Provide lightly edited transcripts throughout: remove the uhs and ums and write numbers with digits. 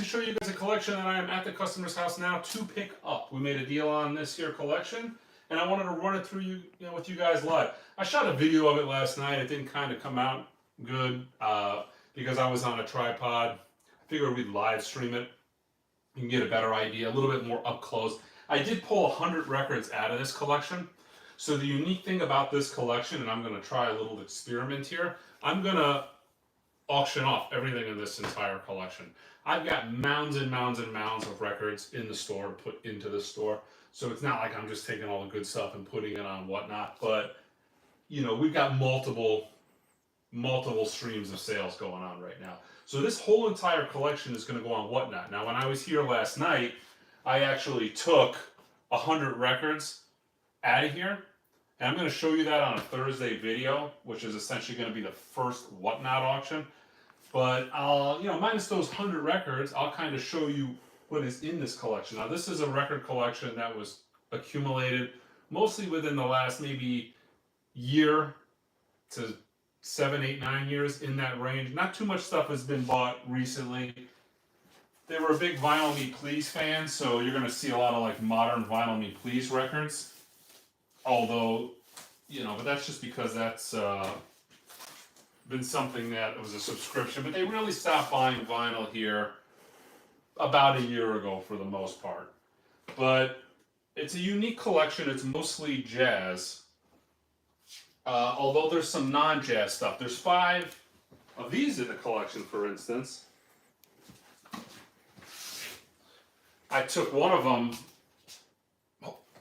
show you guys a collection that I am at the customer's house now to pick up. We made a deal on this here collection, and I wanted to run it through with you guys live. I shot a video of it last night. It didn't kind of come out good because I was on a tripod. I figured we'd live stream it. You can get a better idea, a little bit more up close. I did pull 100 records out of this collection. So the unique thing about this collection, and I'm going to try a little experiment here, I'm going to auction off everything in this entire collection. I've got mounds and mounds and mounds of records in the store to put into the store. So it's not like I'm just taking all the good stuff and putting it on whatnot. But, you know, we've got multiple streams of sales going on right now. So this whole entire collection is going to go on whatnot. Now, when I was here last night, I actually took 100 records out of here. And I'm going to show you that on a Thursday video, which is essentially going to be the first whatnot auction. But I'll, minus those 100 records, I'll kind of show you what is in this collection. Now, this is a record collection that was accumulated mostly within the last maybe year to 7, 8, 9 years, in that range. Not too much stuff has been bought recently. They were a big Vinyl Me Please fan, so you're going to see a lot of like modern Vinyl Me Please records. Although, but that's just because that's been something that was a subscription. But they really stopped buying vinyl here about a year ago for the most part. But it's a unique collection. It's mostly jazz. Although there's some non-jazz stuff. There's 5 of these in the collection, for instance. I took one of them,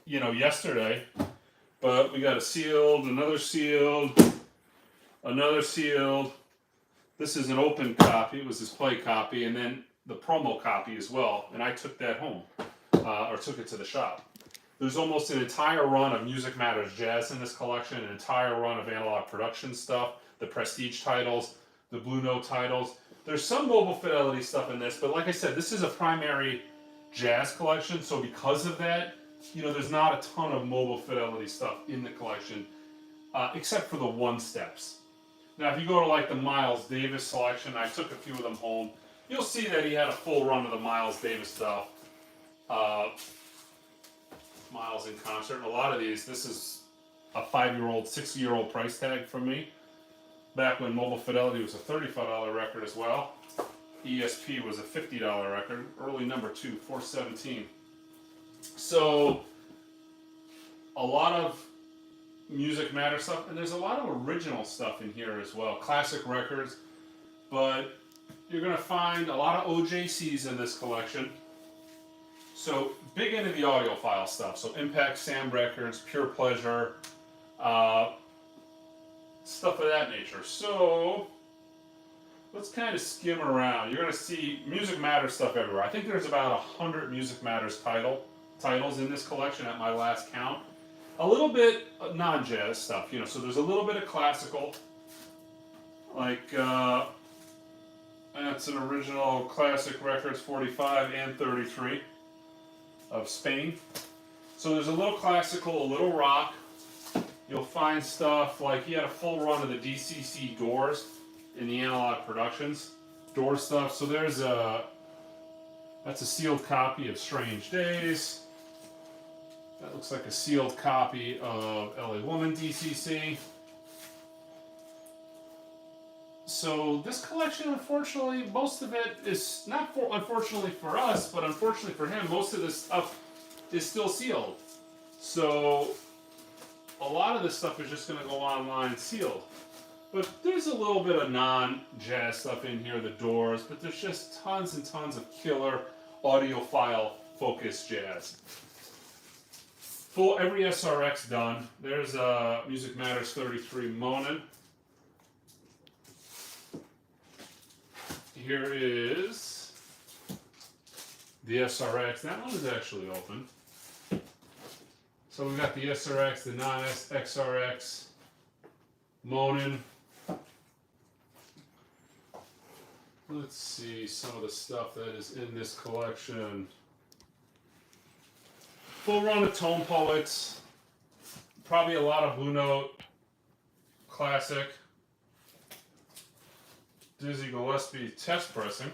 yesterday. But we got a sealed, another sealed, another sealed. This is an open copy. It was his play copy, and then the promo copy as well. And I took that home, or took it to the shop. There's almost an entire run of Music Matters Jazz in this collection, an entire run of Analog Production stuff, the Prestige titles, the Blue Note titles. There's some Mobile Fidelity stuff in this, but like I said, this is a primary jazz collection, so because of that, there's not a ton of Mobile Fidelity stuff in the collection, except for the one steps. Now, if you go to like the Miles Davis selection, I took a few of them home. You'll see that he had a full run of the Miles Davis stuff. Miles in concert. And a lot of these, this is a 5-year-old, 6-year-old price tag from me. Back when Mobile Fidelity was a $35 record as well. ESP was a $50 record. Early number 2, 417. So, a lot of Music Matter stuff, and there's a lot of original stuff in here as well, classic records, but you're going to find a lot of OJCs in this collection. So, big into the audiophile stuff, so Impact Sam Records, Pure Pleasure, stuff of that nature. So, let's kind of skim around. You're going to see Music Matters stuff everywhere. I think there's about 100 Music Matters titles in this collection at my last count. A little bit of non-jazz stuff, so there's a little bit of classical, like that's an original Classic Records 45 and 33 of Spain. So there's a little classical, a little rock. You'll find stuff like he had a full run of the DCC Doors in the Analog Productions Doors stuff. So that's a sealed copy of Strange Days. That looks like a sealed copy of LA Woman DCC. So this collection, unfortunately, most of it is not unfortunately for us, but unfortunately for him, most of this stuff is still sealed. So a lot of this stuff is just going to go online sealed. But there's a little bit of non-jazz stuff in here, the Doors, but there's just tons and tons of killer audiophile focused jazz. Full every SRX done. There's Music Matters 33 Monin. Here is the SRX. That one is actually open. So we've got the SRX, the non-XRX, Monin. Let's see some of the stuff that is in this collection. Full run of Tone Poets. Probably a lot of Blue Note. Classic. Dizzy Gillespie test pressing.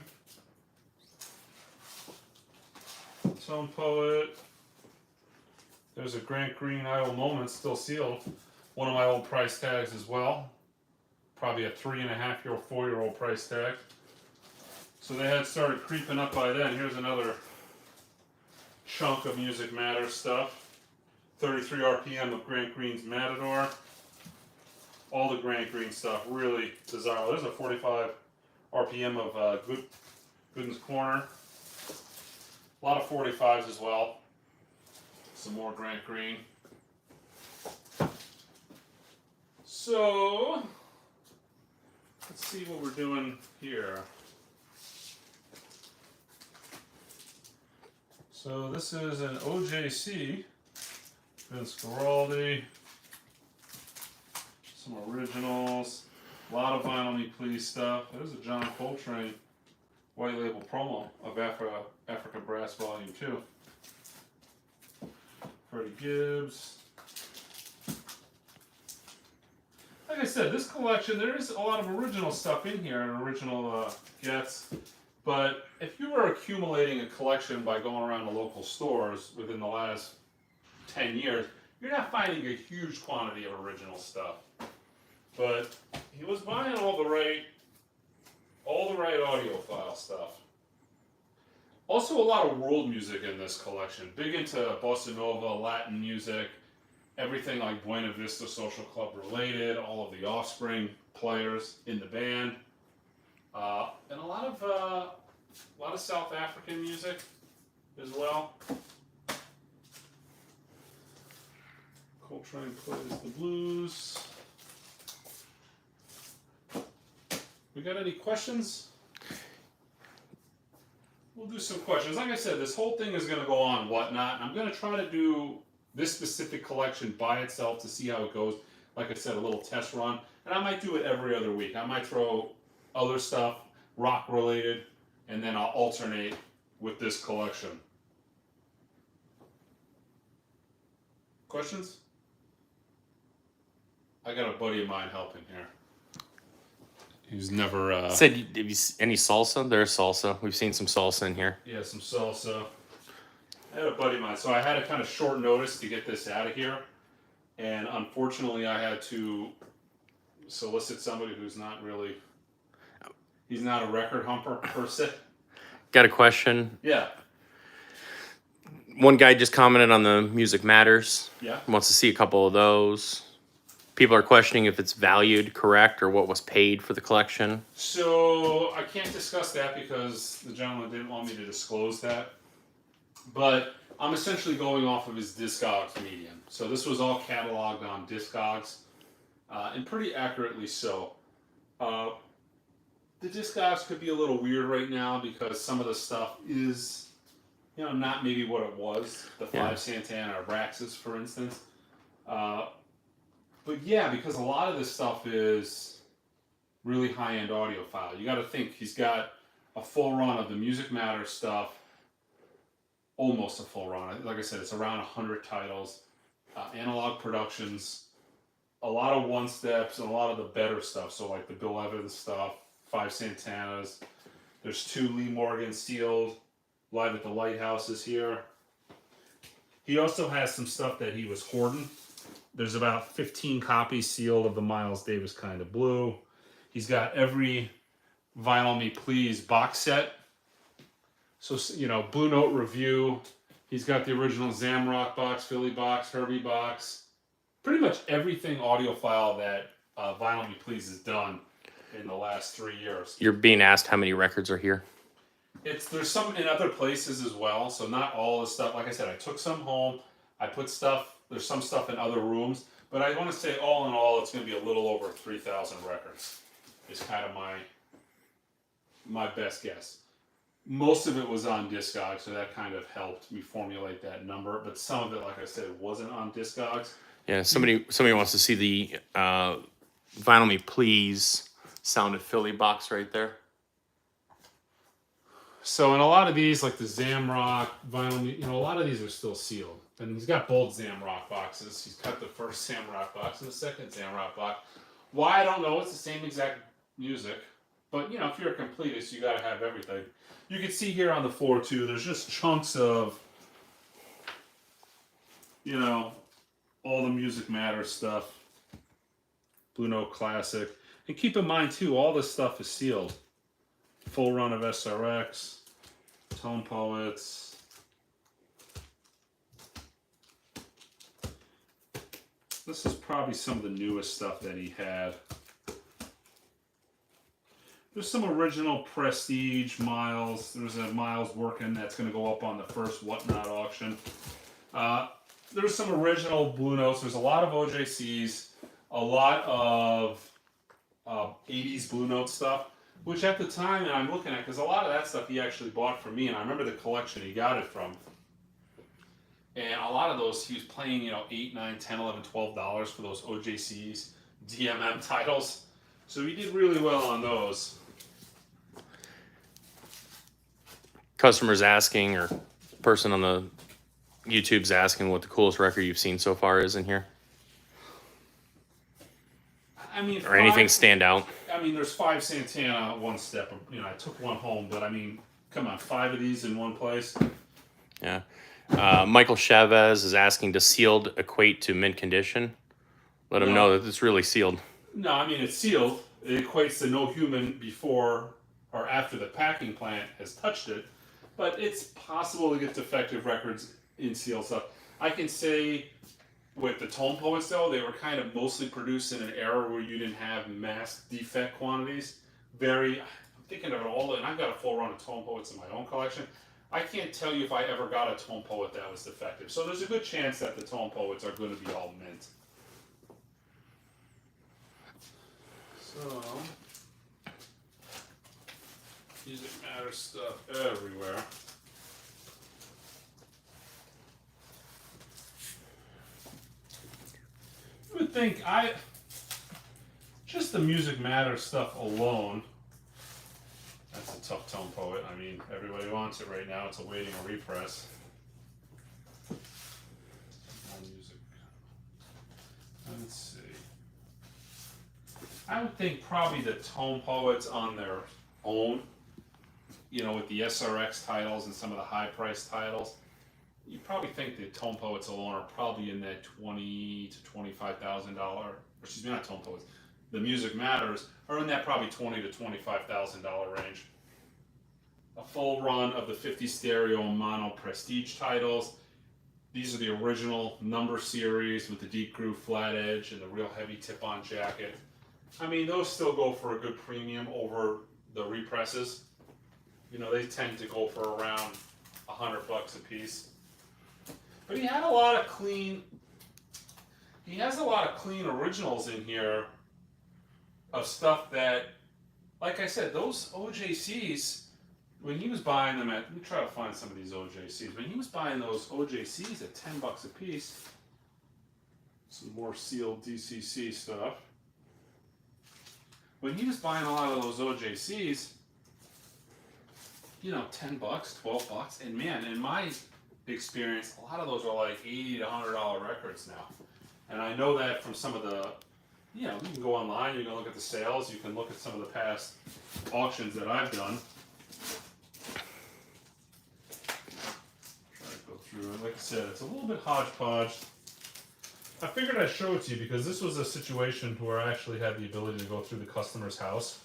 Tone Poet. There's a Grant Green Idle Moment still sealed. One of my old price tags as well. Probably a 3.5-year-old, 4-year-old price tag. So they had started creeping up by then. Here's another chunk of Music Matters stuff. 33 RPM of Grant Green's Matador. All the Grant Green stuff, really desirable. There's a 45 RPM of Gooden's Corner. A lot of 45s as well. Some more Grant Green. So, let's see what we're doing here. So this is an OJC, Vince Guaraldi, some originals, a lot of Vinyl Me Please stuff. There's a John Coltrane white label promo of Africa Brass Volume 2. Freddie Gibbs. Like I said, this collection, there is a lot of original stuff in here and original gets. But if you were accumulating a collection by going around the local stores within the last 10 years, you're not finding a huge quantity of original stuff. But he was buying all the right audiophile stuff. Also a lot of world music in this collection. Big into bossa nova, Latin music, everything like Buena Vista Social Club related, all of the Offspring players in the band. And a lot of South African music as well. Coltrane plays the blues. We got any questions? We'll do some questions. Like I said, this whole thing is going to go on Whatnot, and I'm going to try to do this specific collection by itself to see how it goes. Like I said, a little test run. And I might do it every other week. I might throw other stuff, rock related, and then I'll alternate with this collection. Questions? I got a buddy of mine helping here. He's never... Said, any salsa? There's salsa. We've seen some salsa in here. Yeah, some salsa. I had a buddy of mine, so I had a kind of short notice to get this out of here. And unfortunately, I had to solicit somebody who's not really... He's not a record humper, per se. Got a question. Yeah. One guy just commented on the Music Matters. Yeah. Wants to see a couple of those. People are questioning if it's valued correct or what was paid for the collection. So I can't discuss that because the gentleman didn't want me to disclose that. But I'm essentially going off of his Discogs median. So this was all cataloged on Discogs, and pretty accurately so. The Discogs could be a little weird right now because some of the stuff is, not maybe what it was. The Five Santana or Raxus, for instance. But yeah, because a lot of this stuff is really high-end audiophile. You got to think he's got a full run of the Music Matters stuff, almost a full run. Like I said, it's around 100 titles, Analog Productions, a lot of one-steps, and a lot of the better stuff. So like the Bill Evans stuff, Five Santanas. There's 2 Lee Morgan sealed, Live at the Lighthouses here. He also has some stuff that he was hoarding. There's about 15 copies sealed of the Miles Davis Kind of Blue. He's got every Vinyl Me Please box set. So, Blue Note Review. He's got the original Zamrock box, Philly box, Herbie box. Pretty much everything audiophile that Vinyl Me Please has done in the last 3 years. You're being asked how many records are here. There's some in other places as well. So not all the stuff. Like I said, I took some home. I put stuff. There's some stuff in other rooms, but I want to say all in all, it's going to be a little over 3,000 records. Is kind of my best guess. Most of it was on Discogs, so that kind of helped me formulate that number. But some of it, like I said, wasn't on Discogs. Yeah, somebody wants to see the Vinyl Me Please Sound of Philly box right there. So in a lot of these, like the Zamrock, Vinyl Me, a lot of these are still sealed. And he's got both Zamrock boxes. He's got the first Zamrock box and the second Zamrock box. Why, I don't know. It's the same exact music. But, if you're a completist, you got to have everything. You can see here on the floor, too, there's just chunks of you know, all the Music Matters stuff. Blue Note Classic. And keep in mind too, all this stuff is sealed. Full run of SRX, Tone Poets. This is probably some of the newest stuff that he had. There's some original Prestige Miles. There's a Miles working that's going to go up on the first Whatnot auction. There's some original Blue Notes. There's a lot of OJCs, a lot of 80s Blue Note stuff, which at the time, and I'm looking at, because a lot of that stuff he actually bought from me, and I remember the collection he got it from. And a lot of those, he was paying, you know, $8, $9, $10, $11, $12 for those OJCs, DMM titles. So he did really well on those. Customers asking, or person on the YouTube's asking what the coolest record you've seen so far is in here, I mean, or anything stand out. I mean, there's 5 Santana One Step. You know, I took one home, but I mean, come on, 5 of these in one place. Yeah. Michael Chavez is asking, does sealed equate to mint condition? Let him know that it's really sealed. No, I mean, it's sealed. It equates to no human before or after the packing plant has touched it. But it's possible to get defective records in sealed stuff. I can say with the Tone Poets, though, they were kind of mostly produced in an era where you didn't have mass defect quantities. I'm thinking of it all, and I've got a full run of Tone Poets in my own collection. I can't tell you if I ever got a Tone Poet that was defective. So there's a good chance that the Tone Poets are going to be all mint. So, Music Matters stuff everywhere. I would think just the Music Matters stuff alone. That's a tough Tone Poet. I mean, everybody wants it right now. It's awaiting a repress. Music. Let's see. I would think probably the Tone Poets on their own, you know, with the SRX titles and some of the high-priced titles, you probably think the Tone Poets alone are probably in that $20,000 to $25,000. Excuse me, not Tone Poets. The Music Matters are in that probably $20,000 to $25,000 range. A full run of the 50 stereo mono Prestige titles. These are the original number series with the deep groove flat edge and the real heavy tip-on jacket. I mean, those still go for a good premium over the represses. You know, they tend to go for around $100 a piece. But he had a lot of clean. He has a lot of clean originals in here of stuff that, like I said, those OJCs, when he was buying them let me try to find some of these OJCs. When he was buying those OJCs at $10 a piece, some more sealed DCC stuff. When he was buying a lot of those OJCs, you know, $10, $12, and man, in my experience, a lot of those are like $80 to $100 records now. And I know that from some of the, you know, you can go online, you can look at the sales, you can look at some of the past auctions that I've done. Try to go through it. Like I said, it's a little bit hodgepodge. I figured I'd show it to you because this was a situation where I actually had the ability to go through the customer's house.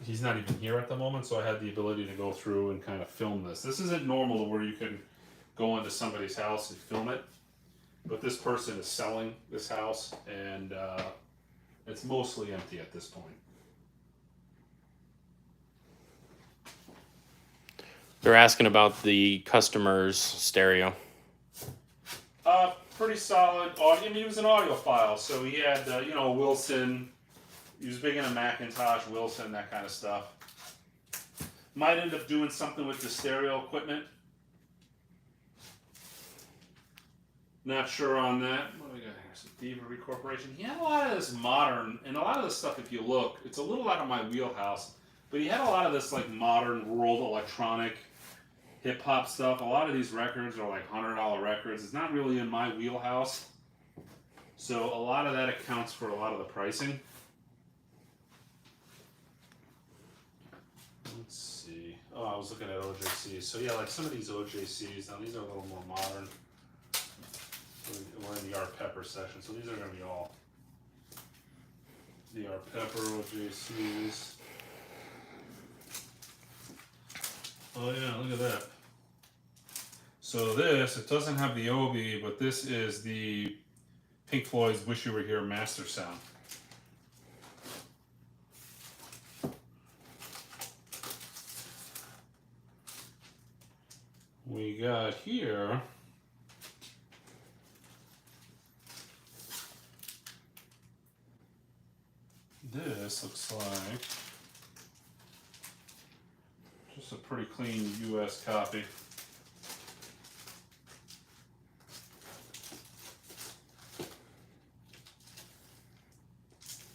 He's not even here at the moment, so I had the ability to go through and kind of film this. This isn't normal to where you can go into somebody's house and film it, but this person is selling this house, and it's mostly empty at this point. They're asking about the customer's stereo. Pretty solid audio. I mean, he was an audiophile, so he had, you know, Wilson. He was big into Macintosh, Wilson, that kind of stuff. Might end up doing something with the stereo equipment. Not sure on that. What do we got here? Some Thievery Corporation. He had a lot of this modern, and a lot of this stuff, if you look, it's a little out of my wheelhouse, but he had a lot of this like modern world electronic hip hop stuff. A lot of these records are like $100 records. It's not really in my wheelhouse. So a lot of that accounts for a lot of the pricing. Let's see. Oh, I was looking at OJCs. So yeah, like some of these OJCs, now these are a little more modern. We're in the art pepper section, so these are going to be all the art pepper OJCs. Oh yeah, look at that. So this, it doesn't have the Obi, but this is the Pink Floyd's Wish You Were Here master sound. We got here this looks like just a pretty clean US copy.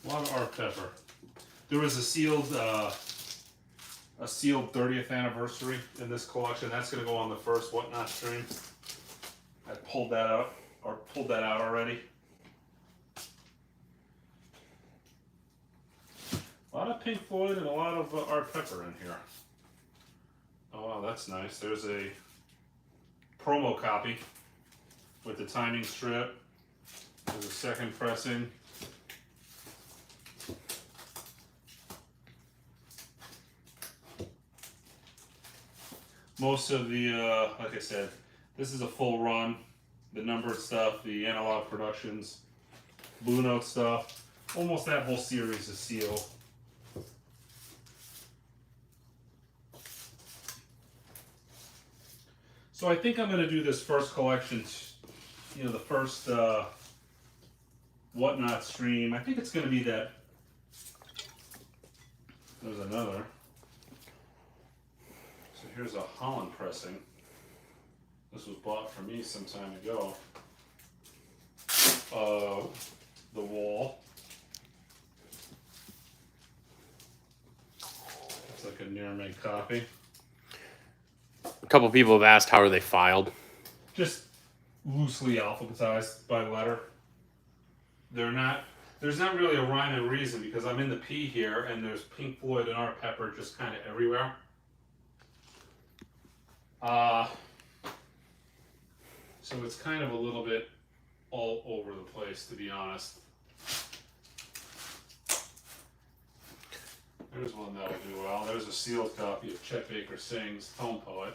A lot of art pepper. There was a sealed 30th anniversary in this collection. That's going to go on the first Whatnot stream. I pulled that out already. A lot of Pink Floyd and a lot of art pepper in here. Oh wow, that's nice. There's a promo copy with the timing strip. There's a second pressing. Most of the, like I said, this is a full run. The numbered stuff, the Analog Productions, Blue Note stuff, almost that whole series is sealed. So I think I'm going to do this first collection, you know, the first Whatnot stream. I think it's going to be that. There's another. So here's a Holland pressing. This was bought for me some time ago. The Wall. It's like a near-made copy. A couple people have asked how are they filed. Just loosely alphabetized by letter. They're not. There's not really a rhyme and reason because I'm in the P here, and there's Pink Floyd and art pepper just kind of everywhere. So it's kind of a little bit all over the place, to be honest. There's one that'll do well. There's a sealed copy of Chet Baker Sings Tone Poet.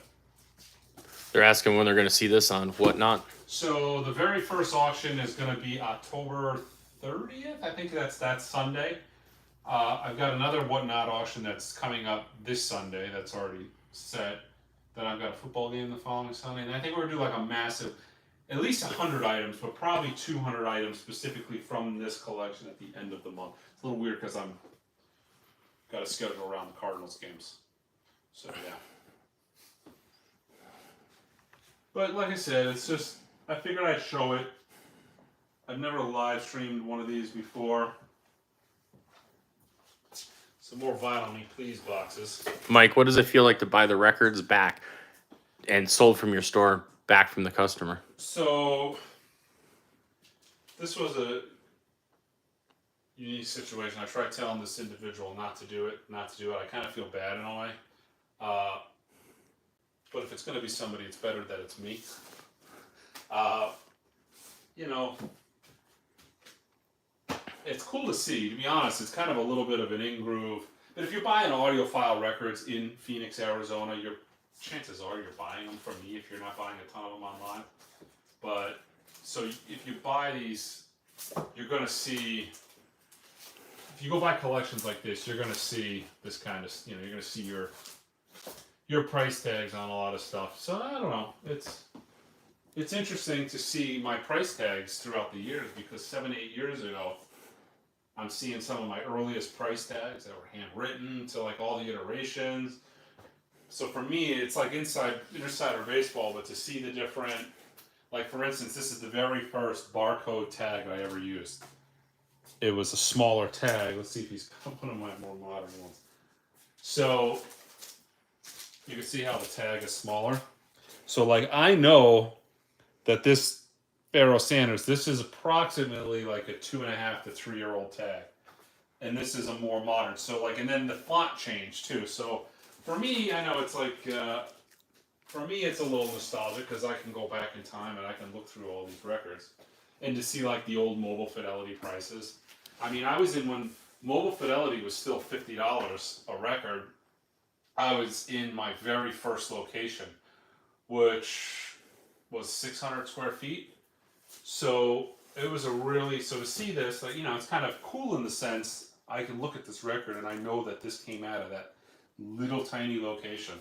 They're asking when they're going to see this on Whatnot. So the very first auction is going to be October 30th. I think that's that Sunday. I've got another Whatnot auction that's coming up this Sunday that's already set. Then I've got a football game the following Sunday. And I think we're going to do like a massive, at least 100 items, but probably 200 items specifically from this collection at the end of the month. It's a little weird because I'm got a schedule around the Cardinals games. So yeah. But like I said, it's just, I figured I'd show it. I've never live streamed one of these before. Some more Vinyl Me Please boxes. Mike, what does it feel like to buy the records back and sold from your store back from the customer? So, this was a unique situation. I tried telling this individual not to do it. I kind of feel bad in a way. But if it's going to be somebody, it's better that it's me. You know, it's cool to see. To be honest, it's kind of a little bit of an in-groove. But if you're buying audiophile records in Phoenix, Arizona, chances are you're buying them from me if you're not buying a ton of them online. But, so if you buy these, you're going to see, if you go buy collections like this, you're going to see this kind of, you know, you're going to see your price tags on a lot of stuff. So I don't know. It's interesting to see my price tags throughout the years because 7-8 years ago, I'm seeing some of my earliest price tags that were handwritten to like all the iterations. So for me, it's like insider baseball, but to see the different, like for instance, this is the very first barcode tag I ever used. It was a smaller tag. Let's see if he's one of my more modern ones. So you can see how the tag is smaller. So like I know that this Pharoah Sanders, this is approximately like a 2.5 to 3 year old tag. And this is a more modern. So like, and then the font changed too. So for me, I know it's like, for me, it's a little nostalgic because I can go back in time and I can look through all these records and to see like the old Mobile Fidelity prices. I mean, I was in when Mobile Fidelity was still $50 a record. I was in my very first location, which was 600 square feet. So it was a really, so to see this, like, you know, it's kind of cool in the sense I can look at this record and I know that this came out of that little tiny location,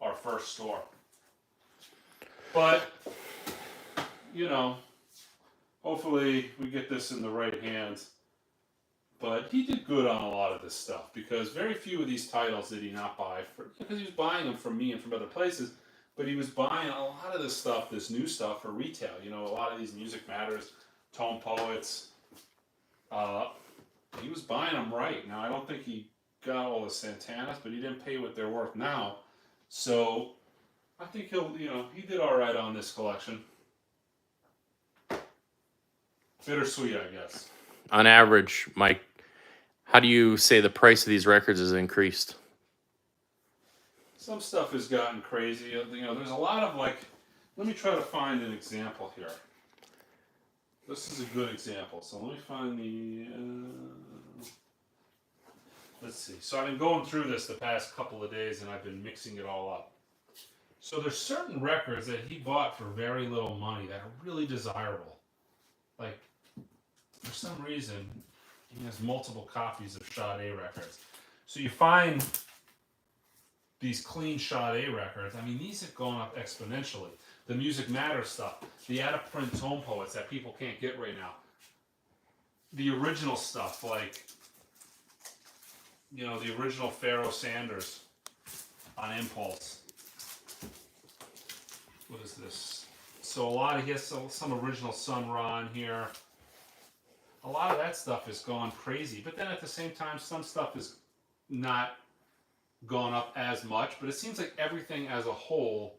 our first store. But, you know, hopefully we get this in the right hands. But he did good on a lot of this stuff because very few of these titles did he not buy because he was buying them from me and from other places. But he was buying a lot of this stuff, this new stuff for retail. You know, a lot of these Music Matters, Tone Poets. He was buying them right. Now, I don't think he got all the Santanas, but he didn't pay what they're worth now. So I think he'll, you know, he did all right on this collection. Bittersweet, I guess. On average, Mike, how do you say the price of these records has increased? Some stuff has gotten crazy. You know, there's a lot of like, let me try to find an example here. This is a good example. So let me find the, let's see. So I've been going through this the past couple of days and I've been mixing it all up. So there's certain records that he bought for very little money that are really desirable. Like, for some reason, he has multiple copies of Sade records. So you find these clean Sade records. I mean, these have gone up exponentially. The Music Matters stuff, the out-of-print Tone Poets that people can't get right now. The original stuff, like, you know, the original Pharoah Sanders on Impulse. What is this? So he has some original Sun Ra in here. A lot of that stuff has gone crazy, but then at the same time, some stuff is not gone up as much, but it seems like everything as a whole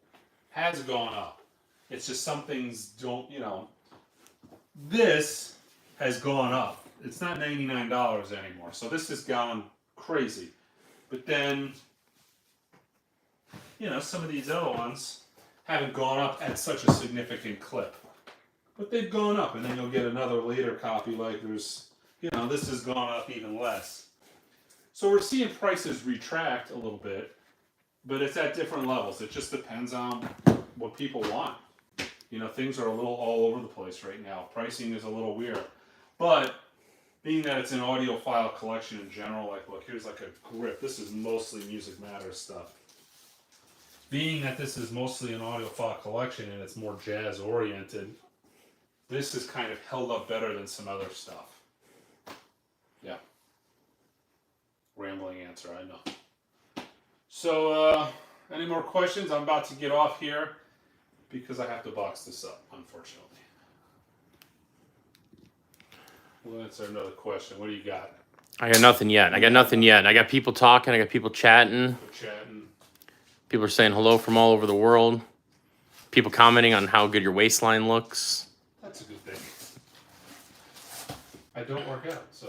has gone up. It's just some things don't, you know, this has gone up. It's not $99 anymore, so this has gone crazy. But then, you know, some of these other ones haven't gone up at such a significant clip. But they've gone up, and then you'll get another later copy like there's, you know, this has gone up even less. So we're seeing prices retract a little bit, but it's at different levels. It just depends on what people want. You know, things are a little all over the place right now. Pricing is a little weird. But being that it's an audiophile collection in general, like, look, here's like a grip. This is mostly Music Matters stuff. Being that this is mostly an audiophile collection and it's more jazz oriented, this is kind of held up better than some other stuff. Yeah. Rambling answer, I know. So, any more questions? I'm about to get off here because I have to box this up, unfortunately. We'll answer another question. What do you got? I got nothing yet. I got people talking. I got people chatting. We're chatting. People are saying hello from all over the world. People commenting on how good your waistline looks. That's a good thing. I don't work out, so.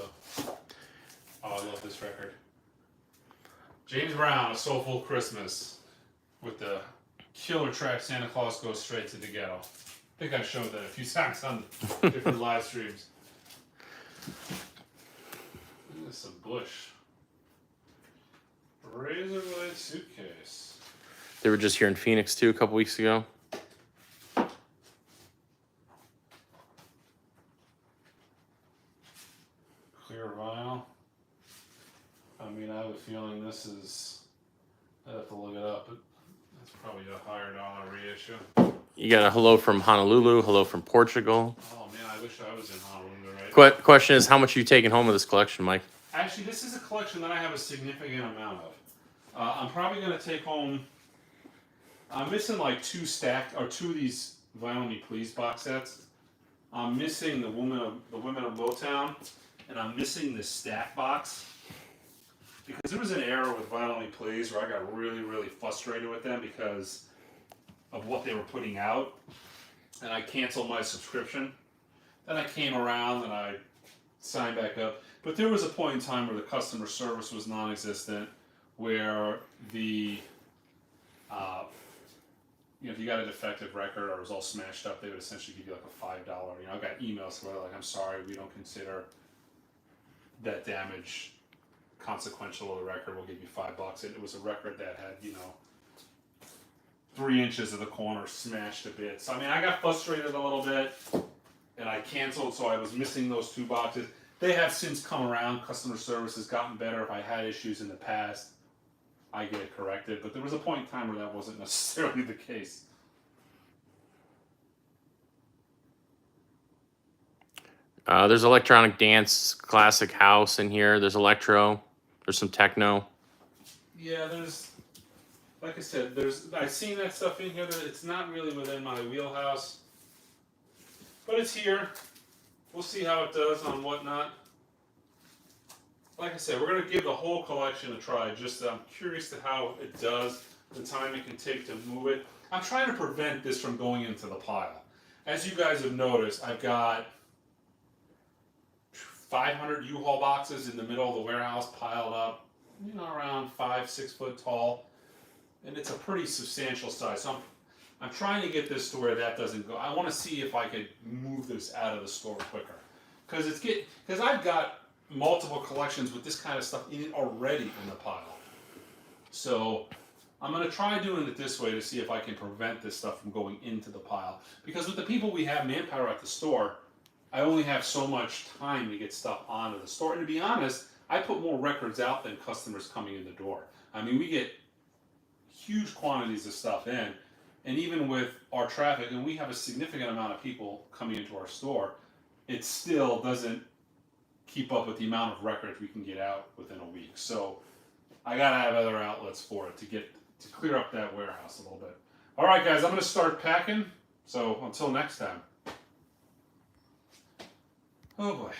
Oh, I love this record. James Brown, A Soulful Christmas, with the killer track Santa Claus Goes Straight to the Ghetto. I think I showed that a few times on different live streams. There's some Bush. Razor blade suitcase. They were just here in Phoenix too a couple weeks ago. Clear vinyl. I mean, I have a feeling this is, I'd have to look it up, but that's probably a higher dollar reissue. You got a hello from Honolulu, hello from Portugal. Oh man, I wish I was in Honolulu, right? Question is, how much are you taking home of this collection, Mike? Actually, this is a collection that I have a significant amount of. I'm probably going to take home, I'm missing like two of these Vinyl Me Please box sets. I'm missing the Women of Motown, and I'm missing the Stack box. Because there was an era with Vinyl Me Please where I got really, really frustrated with them because of what they were putting out. And I canceled my subscription. Then I came around and I signed back up. But there was a point in time where the customer service was non-existent, where the if you got a defective record or it was all smashed up, they would essentially give you like a $5. I got emails where they're like, I'm sorry, we don't consider that damage consequential to the record. We'll give you $5. It was a record that had 3 inches of the corner smashed a bit. So I got frustrated a little bit, and I canceled. So I was missing those 2 boxes. They have since come around. Customer service has gotten better. If I had issues in the past, I get it corrected. But there was a point in time where that wasn't necessarily the case. There's electronic dance, classic house in here. There's electro. There's some techno. Yeah, like I said, I've seen that stuff in here. It's not really within my wheelhouse, but it's here. We'll see how it does on whatnot. Like I said, we're going to give the whole collection a try. Just I'm curious to how it does, the time it can take to move it. I'm trying to prevent this from going into the pile. As you guys have noticed, I've got 500 U-Haul boxes in the middle of the warehouse piled up, around 5-6 foot tall, and it's a pretty substantial size. So I'm trying to get this to where that doesn't go. I want to see if I could move this out of the store quicker, because I've got multiple collections with this kind of stuff in it already in the pile. So I'm going to try doing it this way to see if I can prevent this stuff from going into the pile. Because with the people we have manpower at the store, I only have so much time to get stuff onto the store. And to be honest, I put more records out than customers coming in the door. We get huge quantities of stuff in. And even with our traffic, and we have a significant amount of people coming into our store, it still doesn't keep up with the amount of records we can get out within a week. So I gotta have other outlets for it to clear up that warehouse a little bit. All right, guys, I'm gonna start packing. So until next time. Oh boy.